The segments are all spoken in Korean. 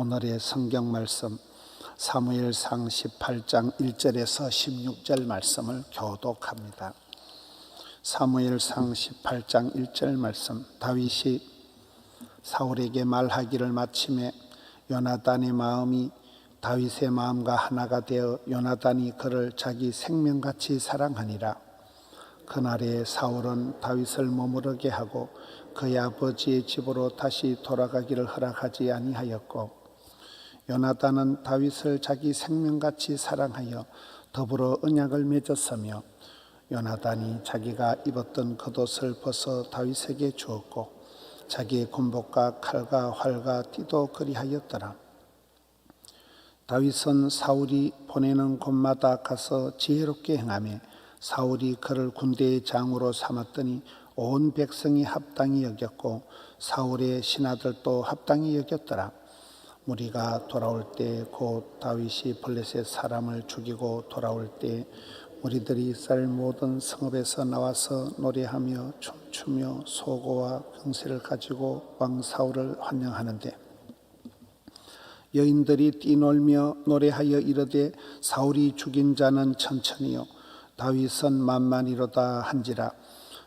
오늘의 성경 말씀 사무엘상 18장 1절에서 16절 말씀을 교독합니다. 사무엘상 18장 1절 말씀. 다윗이 사울에게 말하기를 마침에 요나단의 마음이 다윗의 마음과 하나가 되어 요나단이 그를 자기 생명같이 사랑하니라. 그날에 사울은 다윗을 머무르게 하고 그의 아버지의 집으로 다시 돌아가기를 허락하지 아니하였고, 요나단은 다윗을 자기 생명같이 사랑하여 더불어 언약을 맺었으며, 요나단이 자기가 입었던 겉옷을 벗어 다윗에게 주었고 자기의 군복과 칼과 활과 띠도 그리하였더라. 다윗은 사울이 보내는 곳마다 가서 지혜롭게 행하며 사울이 그를 군대의 장으로 삼았더니 온 백성이 합당히 여겼고 사울의 신하들도 합당히 여겼더라. 무리가 돌아올 때 곧 다윗이 블레셋 사람을 죽이고 돌아올 때 무리들이 이스라엘 모든 성읍에서 나와서 노래하며 춤추며 소고와 병세를 가지고 왕 사울을 환영하는데, 여인들이 뛰놀며 노래하여 이르되 사울이 죽인 자는 천천히요 다윗은 만만이로다 한지라.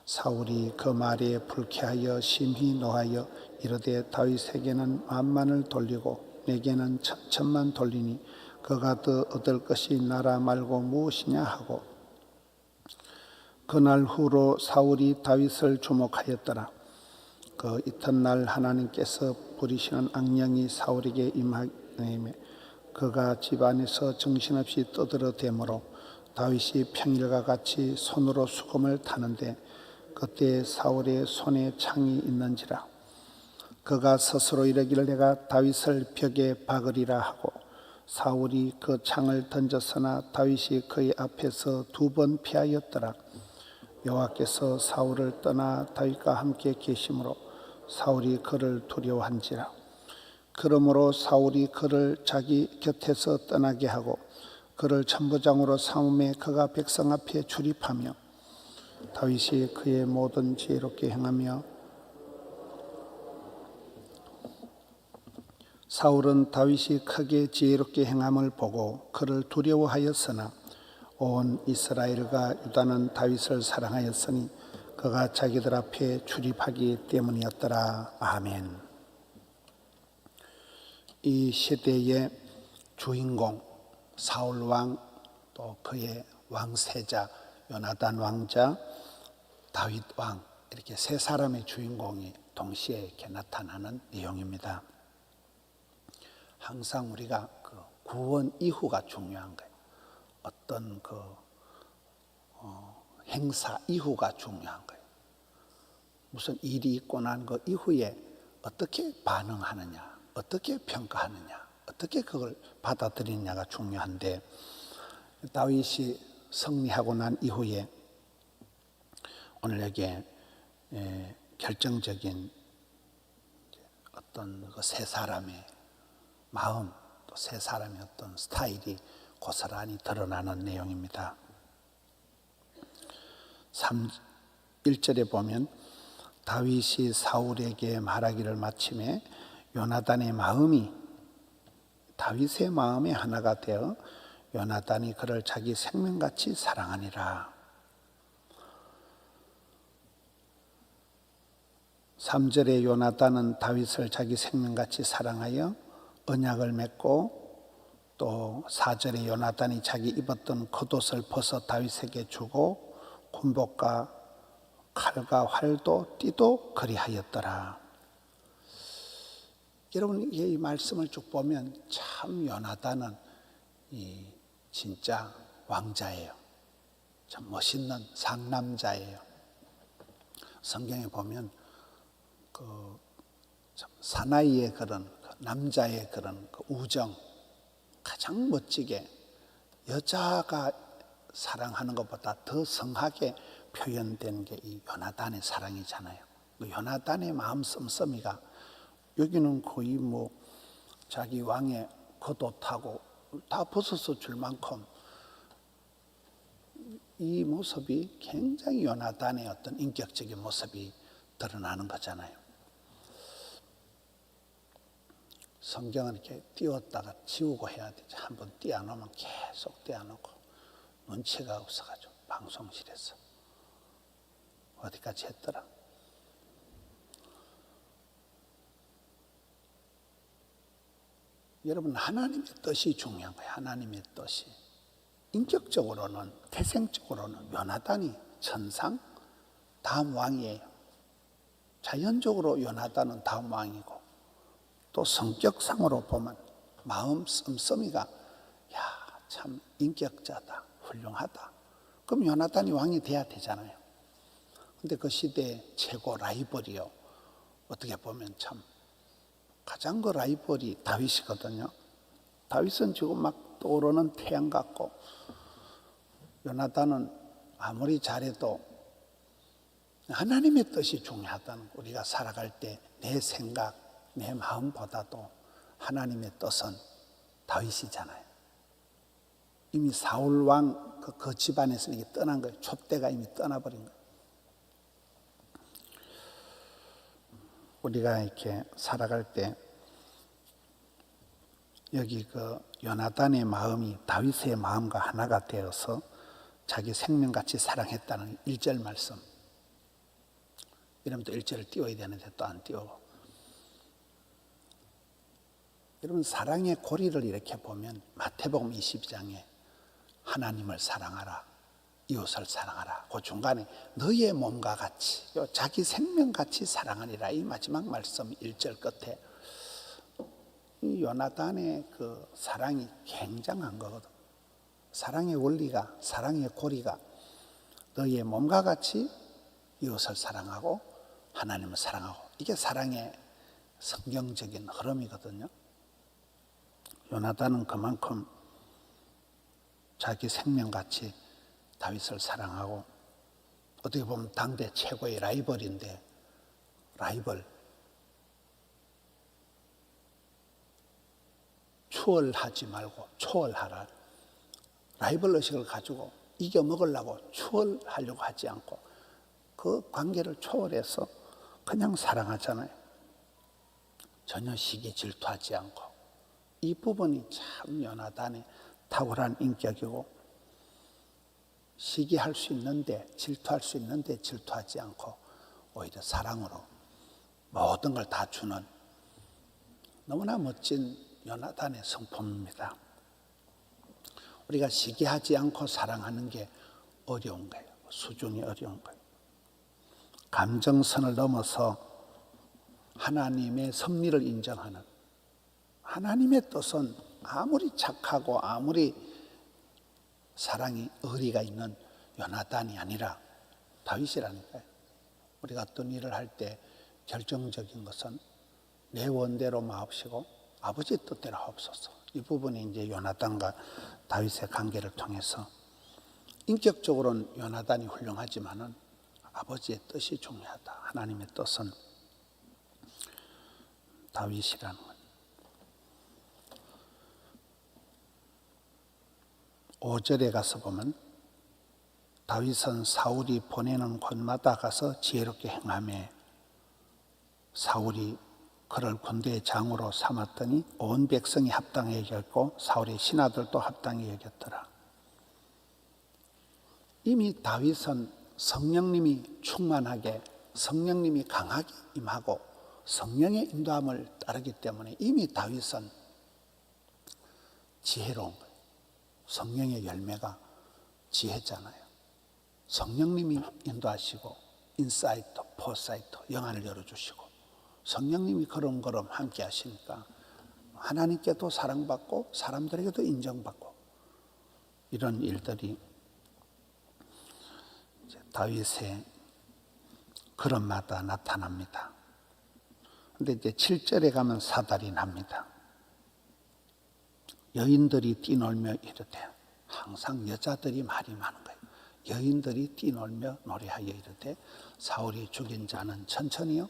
사울이 그 말에 불쾌하여 심히 노하여 이르되 다윗에게는 만만을 돌리고 내게는 천천만 돌리니 그가 더 얻을 것이 나라 말고 무엇이냐 하고, 그날 후로 사울이 다윗을 주목하였더라. 그 이튿날 하나님께서 부리시는 악령이 사울에게 임하매 그가 집 안에서 정신없이 떠들어대므로 다윗이 평일과 같이 손으로 수금을 타는데 그때 사울의 손에 창이 있는지라. 그가 스스로 이르기를 내가 다윗을 벽에 박으리라 하고 사울이 그 창을 던졌으나 다윗이 그의 앞에서 2번 피하였더라. 여호와께서 사울을 떠나 다윗과 함께 계심으로 사울이 그를 두려워한지라. 그러므로 사울이 그를 자기 곁에서 떠나게 하고 그를 천부장으로 삼음에 그가 백성 앞에 출입하며 다윗이 그의 모든 지혜롭게 행하며, 사울은 다윗이 크게 지혜롭게 행함을 보고 그를 두려워하였으나 온 이스라엘과 유다는 다윗을 사랑하였으니 그가 자기들 앞에 출입하기 때문이었더라. 아멘. 이 시대의 주인공 사울 왕, 또 그의 왕세자 요나단 왕자, 다윗 왕, 이렇게 세 사람의 주인공이 동시에 이렇게 나타나는 내용입니다. 항상 우리가 그 구원 이후가 중요한 거예요. 어떤 그 행사 이후가 중요한 거예요. 무슨 일이 있고 난 그 이후에 어떻게 반응하느냐, 어떻게 평가하느냐, 어떻게 그걸 받아들이느냐가 중요한데, 다윗이 승리하고 난 이후에 오늘 여기에 결정적인 어떤 그 세 사람의 마음, 또 세 사람의 어떤 스타일이 고스란히 드러나는 내용입니다. 1절에 보면 다윗이 사울에게 말하기를 마침에 요나단의 마음이 다윗의 마음의 하나가 되어 요나단이 그를 자기 생명같이 사랑하니라. 3절에 요나단은 다윗을 자기 생명같이 사랑하여 언약을 맺고, 또 4절에 요나단이 자기 입었던 겉옷을 벗어 다윗에게 주고 군복과 칼과 활도 띠도 그리하였더라. 여러분, 이 말씀을 쭉 보면 참 요나단은 진짜 왕자예요. 참 멋있는 상남자예요. 성경에 보면 그 사나이의 그런 남자의 그런 우정, 가장 멋지게 여자가 사랑하는 것보다 더 성하게 표현된 게 이 요나단의 사랑이잖아요. 그 요나단의 마음 씀씀이가 여기는 거의 뭐 자기 왕의 겉옷하고 다 벗어서 줄 만큼 이 모습이 굉장히 요나단의 어떤 인격적인 모습이 드러나는 거잖아요. 성경은 이렇게 띄웠다가 지우고 해야 되지. 한번 띄워놓으면 계속 띄워놓고 눈치가 없어가지고 방송실에서 어디까지 했더라. 여러분, 하나님의 뜻이 중요한 거예요. 하나님의 뜻이. 인격적으로는, 태생적으로는 요나단이 천상 다음 왕이에요. 자연적으로 요나단은 다음 왕이고, 또 성격상으로 보면 마음 씀씀이가 야, 참 인격자다, 훌륭하다. 그럼 요나단이 왕이 돼야 되잖아요. 근데 그 시대의 최고 라이벌이요, 어떻게 보면 참 가장 그 라이벌이 다윗이거든요. 다윗은 지금 막 떠오르는 태양 같고, 요나단은 아무리 잘해도 하나님의 뜻이 중요하다는 거. 우리가 살아갈 때 내 생각, 내 마음보다도 하나님의 뜻은 다윗이잖아요. 이미 사울 왕 그 집안에서 이게 떠난 거예요. 촛대가 이미 떠나버린 거예요. 우리가 이렇게 살아갈 때 여기 그 요나단의 마음이 다윗의 마음과 하나가 되어서 자기 생명같이 사랑했다는 1절 말씀. 이러면 또 1절을 띄워야 되는데 또 안 띄워. 여러분, 사랑의 고리를 이렇게 보면 마태복음 22장에 하나님을 사랑하라, 이웃을 사랑하라. 그 중간에 너의 몸과 같이, 자기 생명같이 사랑하리라. 이 마지막 말씀 1절 끝에 이 요나단의 그 사랑이 굉장한 거거든. 사랑의 원리가, 사랑의 고리가 너의 몸과 같이 이웃을 사랑하고 하나님을 사랑하고, 이게 사랑의 성경적인 흐름이거든요. 요나단은 그만큼 자기 생명같이 다윗을 사랑하고, 어떻게 보면 당대 최고의 라이벌인데, 라이벌 추월하지 말고 초월하라. 라이벌 의식을 가지고 이겨먹으려고 추월하려고 하지 않고 그 관계를 초월해서 그냥 사랑하잖아요. 전혀 시기 질투하지 않고. 이 부분이 참 요나단의 탁월한 인격이고, 시기할 수 있는데, 질투할 수 있는데 질투하지 않고 오히려 사랑으로 모든 걸 다 주는 너무나 멋진 요나단의 성품입니다. 우리가 시기하지 않고 사랑하는 게 어려운 거예요. 수준이 어려운 거예요. 감정선을 넘어서 하나님의 섭리를 인정하는, 하나님의 뜻은 아무리 착하고 아무리 사랑이 의리가 있는 요나단이 아니라 다윗이라니까요. 우리가 어떤 일을 할 때 결정적인 것은 내 원대로 마옵시고 아버지 뜻대로 하옵소서. 이 부분이 이제 요나단과 다윗의 관계를 통해서, 인격적으로는 요나단이 훌륭하지만은 아버지의 뜻이 중요하다. 하나님의 뜻은 다윗이라는 것. 5절에 가서 보면 다윗은 사울이 보내는 곳마다 가서 지혜롭게 행하며 사울이 그를 군대의 장으로 삼았더니 온 백성이 합당히 여겼고 사울의 신하들도 합당히 여겼더라. 이미 다윗은 성령님이 충만하게, 성령님이 강하게 임하고 성령의 인도함을 따르기 때문에 이미 다윗은 지혜로운 거예요. 성령의 열매가 지혜잖아요. 성령님이 인도하시고 인사이트, 포사이트, 영안을 열어주시고 성령님이 걸음걸음 함께 하시니까 하나님께도 사랑받고 사람들에게도 인정받고, 이런 일들이 다윗의 걸음마다 나타납니다. 그런데 이제 7절에 가면 사달이 납니다. 여인들이 뛰놀며 이르되, 항상 여자들이 말이 많은 거예요. 여인들이 뛰놀며 노래하여 이르되, 사울이 죽인 자는 천천히요,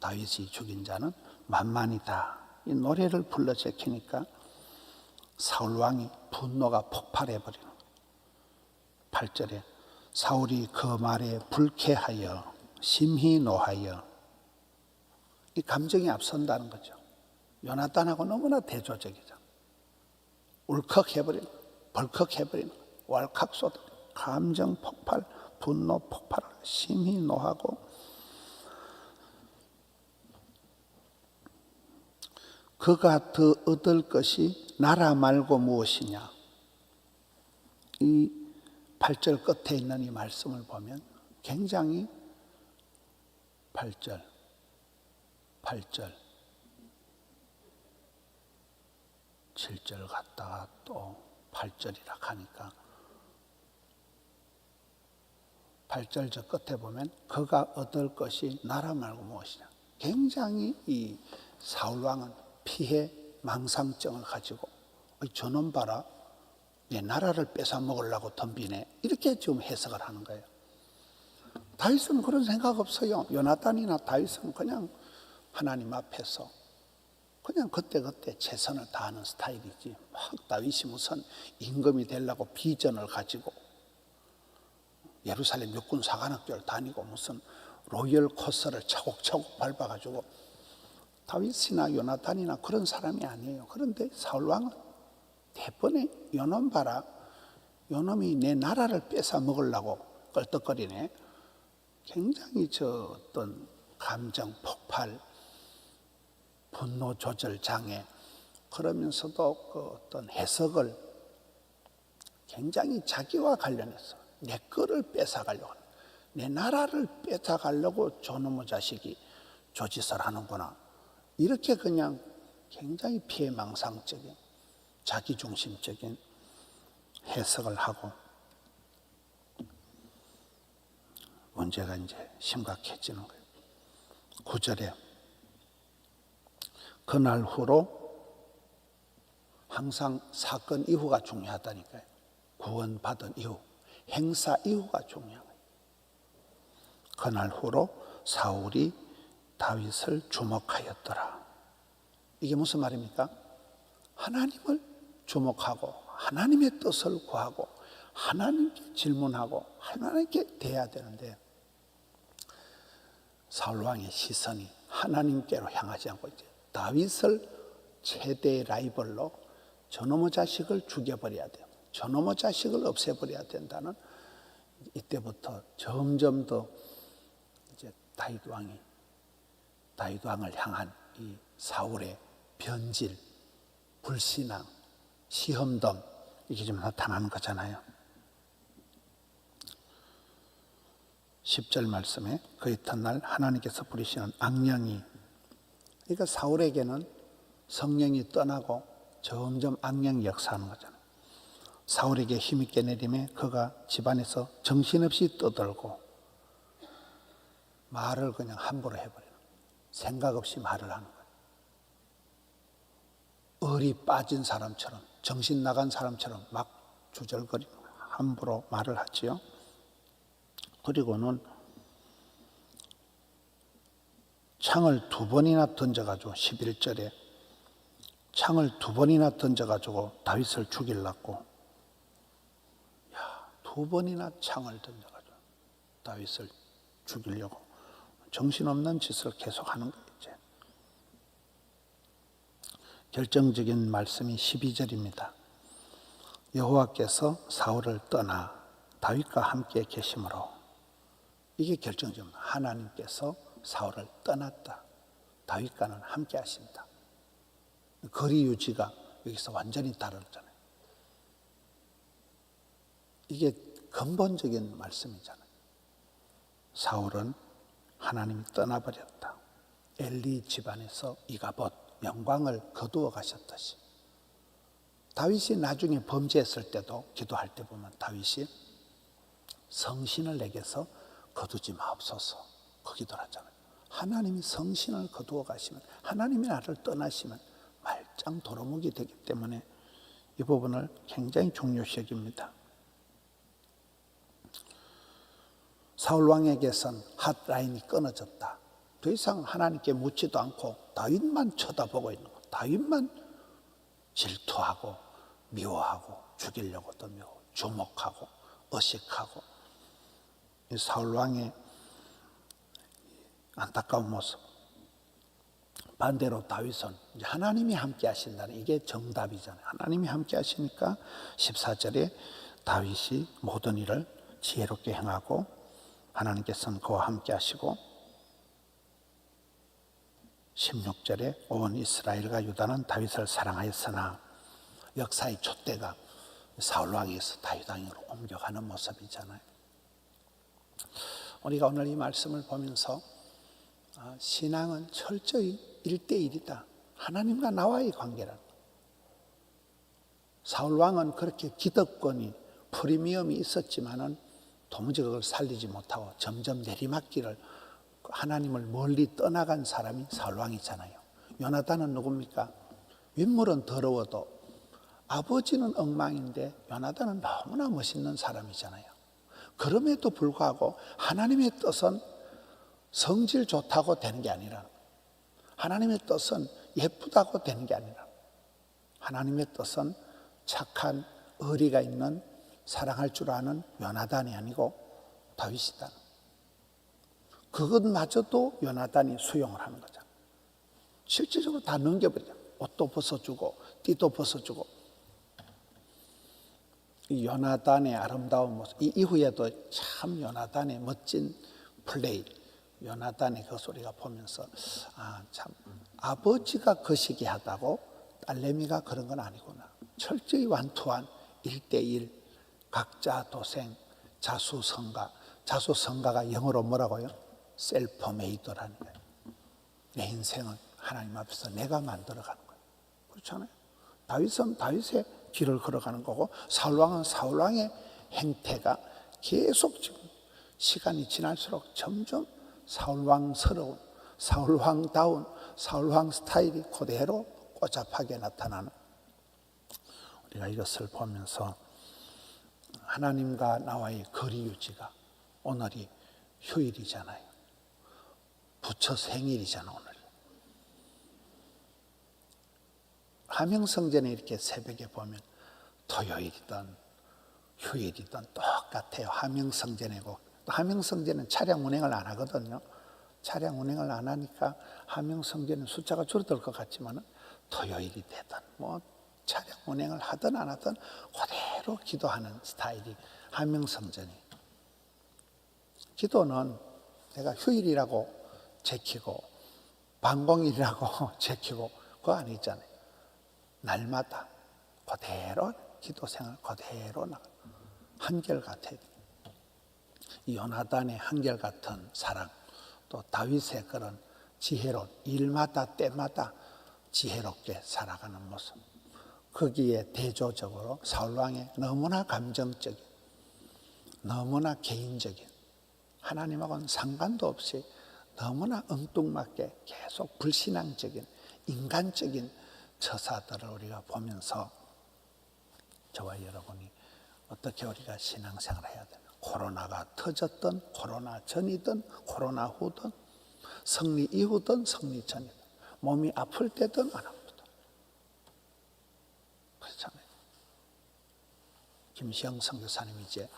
다윗이 죽인 자는 만만이다. 이 노래를 불러 제키니까 사울 왕이 분노가 폭발해 버리는 거예요. 8절에 사울이 그 말에 불쾌하여 심히 노하여, 이 감정이 앞선다는 거죠. 요나단하고 너무나 대조적이잖아. 울컥해버리는, 벌컥해버리는, 왈칵 쏟아, 감정 폭발, 분노 폭발, 심히 노하고 그가 더 얻을 것이 나라 말고 무엇이냐. 이 8절 끝에 있는 이 말씀을 보면 굉장히 8절 7절 갔다가 또 8절이라 하니까 8절 저 끝에 보면 그가 얻을 것이 나라 말고 무엇이냐. 굉장히 이 사울왕은 피해 망상증을 가지고 저놈 봐라, 내 나라를 뺏어 먹으려고 덤비네, 이렇게 지금 해석을 하는 거예요. 다윗은 그런 생각 없어요. 요나단이나 다윗은 그냥 하나님 앞에서 그냥 그때그때 최선을 다하는 스타일이지, 막 다윗이 무슨 임금이 되려고 비전을 가지고 예루살렘 육군 사관학교를 다니고 무슨 로열 코스를 차곡차곡 밟아가지고, 다윗이나 요나단이나 그런 사람이 아니에요. 그런데 사울왕은 대번에 요놈 봐라, 요놈이 내 나라를 뺏어 먹으려고 껄떡거리네. 굉장히 저 어떤 감정 폭발, 분노 조절 장애, 그러면서도 그 어떤 해석을 굉장히 자기와 관련해서 내 거를 뺏어가려고, 내 나라를 뺏어가려고 저놈의 자식이 조짓을 하는구나, 이렇게 그냥 굉장히 피해망상적인 자기중심적인 해석을 하고 문제가 이제 심각해지는 거예요. 9절에 그날 후로, 항상 사건 이후가 중요하다니까요. 구원받은 이후, 행사 이후가 중요한 거예요. 그날 후로 사울이 다윗을 주목하였더라. 이게 무슨 말입니까? 하나님을 주목하고 하나님의 뜻을 구하고 하나님께 질문하고 하나님께 대해야 되는데, 사울왕의 시선이 하나님께로 향하지 않고 이제 다윗을 최대의 라이벌로 저놈의 자식을 죽여버려야 돼요, 저놈의 자식을 없애버려야 된다는, 이때부터 점점 더 이제 다윗왕을 향한 이 사울의 변질, 불신앙, 시험덤, 이게 좀 나타나는 거잖아요. 10절 말씀에 그 이튿날 하나님께서 부리시는 악령이, 그러니까 사울에게는 성령이 떠나고 점점 악령이 역사하는 거잖아요. 사울에게 힘있게 내림에 그가 집안에서 정신없이 떠들고 말을 그냥 함부로 해버리는, 생각 없이 말을 하는 거예요. 얼이 빠진 사람처럼, 정신 나간 사람처럼 막 주절거리고 함부로 말을 하지요. 그리고는 창을 2번이나 던져가지고, 11절에 창을 2번이나 던져가지고 다윗을 죽이려고, 2번이나 창을 던져가지고 다윗을 죽이려고 정신없는 짓을 계속하는 거예요. 이제 결정적인 말씀이 12절입니다. 여호와께서 사울을 떠나 다윗과 함께 계심으로, 이게 결정적입니다. 하나님께서 사울을 떠났다, 다윗과는 함께 하신다. 거리 유지가 여기서 완전히 다르잖아요. 이게 근본적인 말씀이잖아요. 사울은 하나님이 떠나버렸다. 엘리 집안에서 이가봇, 영광을 거두어 가셨듯이, 다윗이 나중에 범죄했을 때도 기도할 때 보면 다윗이 성신을 내게서 거두지 마옵소서, 그 기도를 하잖아요. 하나님이 성신을 거두어 가시면, 하나님이 나를 떠나시면 말짱 도루묵이 되기 때문에 이 부분을 굉장히 중요시 여깁니다. 사울 왕에게선 핫라인이 끊어졌다. 더 이상 하나님께 묻지도 않고 다윗만 쳐다보고 있는 거, 다윗만 질투하고 미워하고 죽이려고 또 미워, 주목하고 의식하고, 이 사울 왕의 안타까운 모습. 반대로 다윗은 이제 하나님이 함께 하신다는 이게 정답이잖아요. 하나님이 함께 하시니까 14절에 다윗이 모든 일을 지혜롭게 행하고 하나님께서는 그와 함께 하시고 16절에 온 이스라엘과 유다는 다윗을 사랑하였으나 역사의 촛대가 사울 왕에서 다윗 왕으로 옮겨가는 모습이잖아요. 우리가 오늘 이 말씀을 보면서 신앙은 철저히 1대1이다. 하나님과 나와의 관계라는 거예요. 사울 왕은 그렇게 기득권이 프리미엄이 있었지만은 도무지 그걸 살리지 못하고 점점 내리막길을 하나님을 멀리 떠나간 사람이 사울 왕이잖아요. 요나단은 누굽니까? 윗물은 더러워도 아버지는 엉망인데 요나단은 너무나 멋있는 사람이잖아요. 그럼에도 불구하고 하나님의 뜻은 성질 좋다고 되는 게 아니라, 하나님의 뜻은 예쁘다고 되는 게 아니라, 하나님의 뜻은 착한 의리가 있는 사랑할 줄 아는 요나단이 아니고 다윗이다. 그것마저도 요나단이 수용을 하는 거죠. 실질적으로 다 넘겨버려. 옷도 벗어주고 띠도 벗어주고. 이 요나단의 아름다운 모습, 이 이후에도 참 요나단의 멋진 플레이, 요나단의 그 소리가 보면서 참 아버지가 거시기하다고 딸내미가 그런 건 아니구나. 철저히 완투한 1대1 각자 도생 자수성가. 자수성가가 영어로 뭐라고요? 셀프메이드라는 거예요. 내 인생은 하나님 앞에서 내가 만들어가는 거예요. 그렇잖아요. 다윗은 다윗의 길을 걸어가는 거고 사울왕은 사울왕의 행태가 계속 지금 시간이 지날수록 점점 사울왕스러운, 사울왕다운, 사울왕 스타일이 그대로 꼬잡하게 나타나는, 우리가 이것을 보면서 하나님과 나와의 거리 유지가, 오늘이 휴일이잖아요. 부처 생일이잖아 오늘. 하명성전에 이렇게 새벽에 보면 토요일이든 휴일이든 똑같아요. 하명성전이고, 또 하명성전은 차량 운행을 안 하거든요. 차량 운행을 안 하니까 하명성전은 숫자가 줄어들 것 같지만 토요일이 되든 뭐 차량 운행을 하든 안 하든 그대로 기도하는 스타일이 하명성전이. 기도는 내가 휴일이라고 제키고 방공일이라고 제키고 그거 아니잖아요. 날마다 그대로 기도 생활 그대로 나가. 한결같아요. 이 요나단의 한결같은 사랑, 또 다윗의 그런 지혜로운 일마다 때마다 지혜롭게 살아가는 모습, 거기에 대조적으로 사울왕의 너무나 감정적인, 너무나 개인적인, 하나님하고는 상관도 없이 너무나 엉뚱맞게 계속 불신앙적인 인간적인 처사들을 우리가 보면서 저와 여러분이 어떻게 우리가 신앙생활을 해야 되나. 코로나가 터졌든 코로나 전이든 코로나 후든 승리 이후든 승리 전이든 몸이 아플 때든 안 아프든 그렇잖아요. 김시영 선교사님이 이제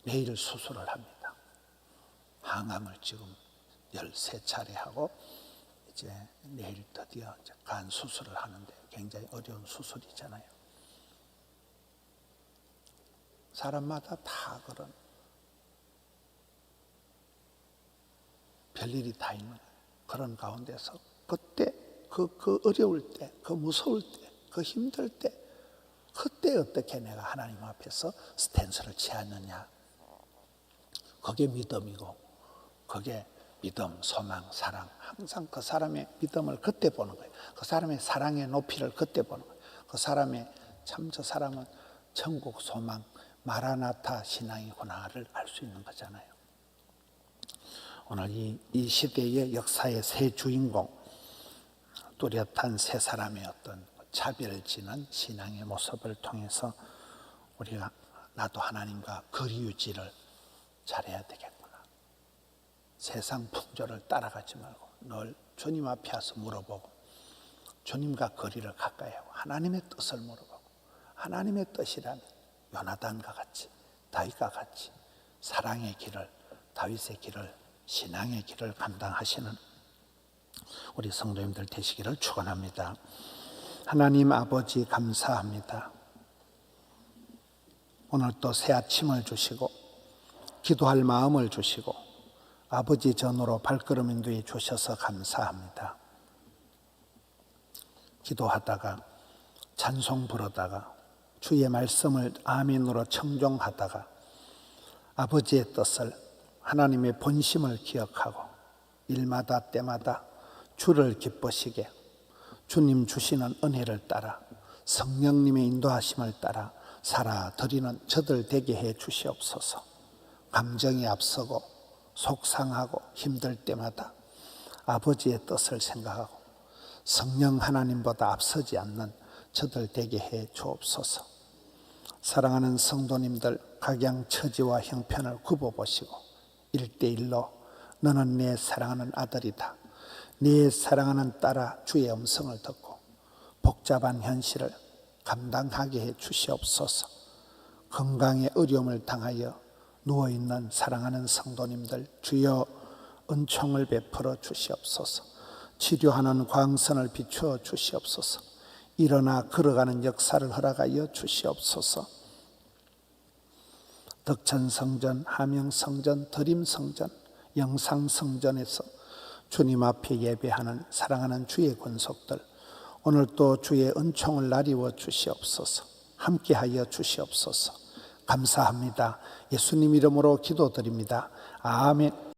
내일 수술을 합니다. 항암을 지금 13차례 하고 이제 내일 드디어 이제 간 수술을 하는데 굉장히 어려운 수술이잖아요. 사람마다 다 별일이 다 있는 그런 가운데서 그때 그 어려울 때, 그 무서울 때, 그 힘들 때, 그때 어떻게 내가 하나님 앞에서 스탠스를 취하느냐. 그게 믿음이고, 그게 믿음, 소망, 사랑. 항상 그 사람의 믿음을 그때 보는 거예요. 그 사람의 사랑의 높이를 그때 보는 거예요. 그 사람의 참 저 사람은 천국 소망, 마라나타 신앙이구나를 알 수 있는 거잖아요. 오늘 이 시대의 역사의 새 주인공, 뚜렷한 세 사람의 어떤 차별지는 신앙의 모습을 통해서 우리가 나도 하나님과 거리 유지를 잘해야 되겠구나. 세상 풍조를 따라가지 말고 늘 주님 앞에 와서 물어보고 주님과 거리를 가까이 하고 하나님의 뜻을 물어보고 하나님의 뜻이라면 요나단과 같이 다윗과 같이 사랑의 길을, 다윗의 길을, 신앙의 길을 감당하시는 우리 성도님들 되시기를 축원합니다. 하나님 아버지 감사합니다. 오늘 또 새 아침을 주시고 기도할 마음을 주시고 아버지 전으로 발걸음 인도해 주셔서 감사합니다. 기도하다가 찬송 부르다가 주의 말씀을 아멘으로 청종하다가 아버지의 뜻을 하나님의 본심을 기억하고 일마다 때마다 주를 기쁘시게 주님 주시는 은혜를 따라 성령님의 인도하심을 따라 살아드리는 저들 되게 해 주시옵소서. 감정이 앞서고 속상하고 힘들 때마다 아버지의 뜻을 생각하고 성령 하나님보다 앞서지 않는 저들 되게 해 주옵소서. 사랑하는 성도님들 각양 처지와 형편을 굽어보시고 1:1로 너는 내 사랑하는 아들이다, 내 사랑하는 딸아 주의 음성을 듣고 복잡한 현실을 감당하게 해 주시옵소서. 건강에 어려움을 당하여 누워있는 사랑하는 성도님들 주여 은총을 베풀어 주시옵소서. 치료하는 광선을 비추어 주시옵소서. 일어나 걸어가는 역사를 허락하여 주시옵소서. 덕천성전, 함영성전, 드림성전, 영상성전에서 주님 앞에 예배하는 사랑하는 주의 권속들 오늘 또 주의 은총을 나리워 주시옵소서. 함께하여 주시옵소서. 감사합니다. 예수님 이름으로 기도드립니다. 아멘.